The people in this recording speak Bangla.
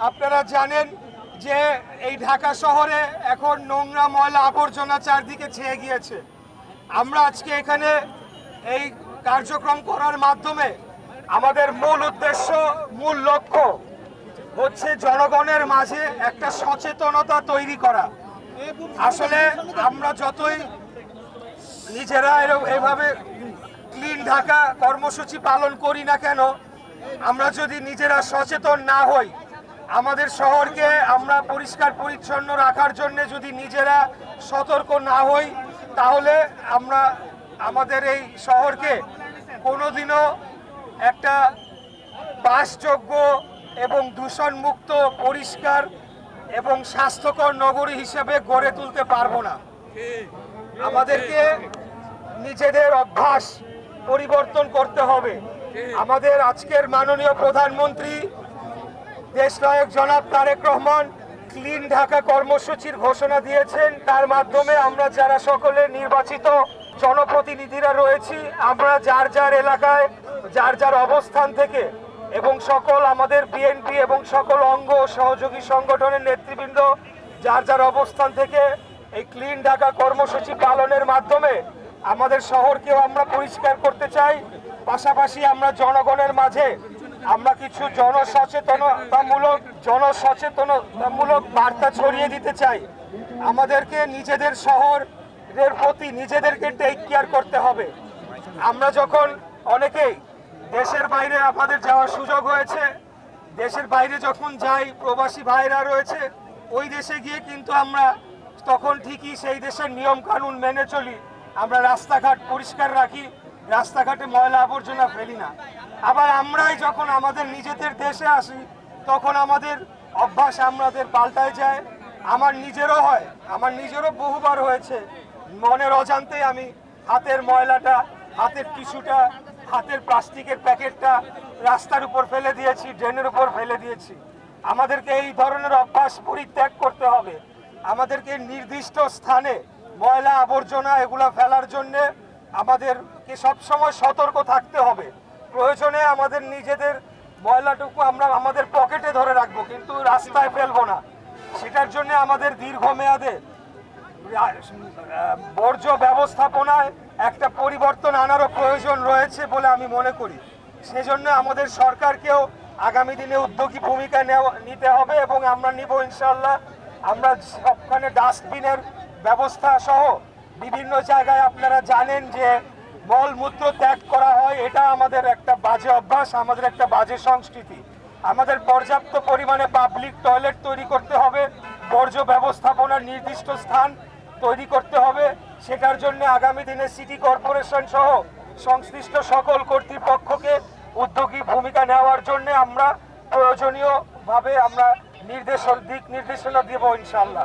আপনারা জানেন যে এই ঢাকা শহরে এখন নোংরা ময়লা আবর্জনা চারদিকে ছেয়ে গিয়েছে। আমরা আজকে এখানে এই কার্যক্রম করার মাধ্যমে আমাদের মূল উদ্দেশ্য, মূল লক্ষ্য হচ্ছে জনগণের মাঝে একটা সচেতনতা তৈরি করা। আসলে আমরা যতই নিজেরা এইভাবে ক্লিন ঢাকা কর্মসূচি পালন করি না কেন, আমরা যদি নিজেরা সচেতন না হই, আমাদের শহরকে আমরা পরিষ্কার পরিচ্ছন্ন রাখার জন্য যদি নিজেরা সতর্ক না হই, তাহলে আমরা আমাদের এই শহরকে কোনোদিনও একটা বাসযোগ্য এবং দূষণমুক্ত, পরিষ্কার এবং স্বাস্থ্যকর নগরী হিসেবে গড়ে তুলতে পারবো না। আমাদেরকে নিজেদের অভ্যাস পরিবর্তন করতে হবে। আমাদের আজকের মাননীয় প্রধানমন্ত্রী দেশনায়ক জনাব তারেক রহমান ক্লিন ঢাকা কর্মসূচির ঘোষণা দিয়েছেন। তার মাধ্যমে আমরা যারা সকলে নির্বাচিত জনপ্রতিনিধিরা রয়েছি, আমরা যার যার এলাকায় যার যার অবস্থান থেকে এবং সকল আমাদের বিএনপি এবং সকল অঙ্গ সহযোগী সংগঠনের নেতৃবৃন্দ যার যার অবস্থান থেকে এই ক্লিন ঢাকা কর্মসূচি পালনের মাধ্যমে আমাদের শহরকেও আমরা পরিষ্কার করতে চাই। পাশাপাশি আমরা জনগণের মাঝে আমরা কিছু জনসচেতনতামূলক বার্তা ছড়িয়ে দিতে চাই। আমাদেরকে নিজেদের শহরের প্রতি নিজেদেরকে টেক কেয়ার করতে হবে। আমরা যখন অনেকেই দেশের বাইরে আমাদের যাওয়ার সুযোগ হয়েছে, দেশের বাইরে যখন যাই, প্রবাসী ভাইরা রয়েছে, ওই দেশে গিয়ে কিন্তু আমরা তখন ঠিকই সেই দেশের নিয়ম কানুন মেনে চলি। আমরা রাস্তাঘাট পরিষ্কার রাখি, রাস্তাঘাটে ময়লা আবর্জনা ফেলি না। আবার আমরাই যখন আমাদের নিজেদের দেশে আসি, তখন আমাদের অভ্যাস আমাদের পাল্টায় যায়। আমার নিজেরও হয়, আমার নিজেরও বহুবার হয়েছে, মনের অজান্তেই আমি হাতের ময়লাটা, হাতের টিস্যুটা, হাতের প্লাস্টিকের প্যাকেটটা রাস্তার উপর ফেলে দিয়েছি, ড্রেনের উপর ফেলে দিয়েছি। আমাদেরকে এই ধরনের অভ্যাস পরিত্যাগ করতে হবে। আমাদেরকে নির্দিষ্ট স্থানে ময়লা আবর্জনা এগুলা ফেলার জন্য আমাদেরকে সবসময় সতর্ক থাকতে হবে। প্রয়োজনে আমাদের নিজেদের ময়লাটুকু আমরা আমাদের পকেটে ধরে রাখবো, কিন্তু রাস্তায় ফেলবো না। সেটার জন্য আমাদের দীর্ঘমেয়াদে বর্জ্য ব্যবস্থাপনায় একটা পরিবর্তন আনারও প্রয়োজন রয়েছে বলে আমি মনে করি। সেজন্য আমাদের সরকারকেও আগামী দিনে উদ্যোগী ভূমিকা নিতে হবে এবং আমরা নিব ইনশাল্লাহ। আমরা সবখানে ডাস্টবিনের ব্যবস্থা সহ বিভিন্ন জায়গায় আপনারা জানেন যে মলমূত্র ত্যাগ করা হয়, এটা আমাদের একটা বাজে অভ্যাস, আমাদের একটা বাজে সংস্কৃতি। আমাদের পর্যাপ্ত পরিমাণে পাবলিক টয়লেট তৈরি করতে হবে, বর্জ্য ব্যবস্থাপনার নির্দিষ্ট স্থান তৈরি করতে হবে। সেটার জন্য আগামী দিনে সিটি কর্পোরেশন সহ সংশ্লিষ্ট সকল কর্তৃপক্ষকে উদ্যোগী ভূমিকা নেওয়ার জন্য আমরা প্রয়োজনীয়ভাবে আমরা দিক নির্দেশনা দেব ইনশাআল্লাহ।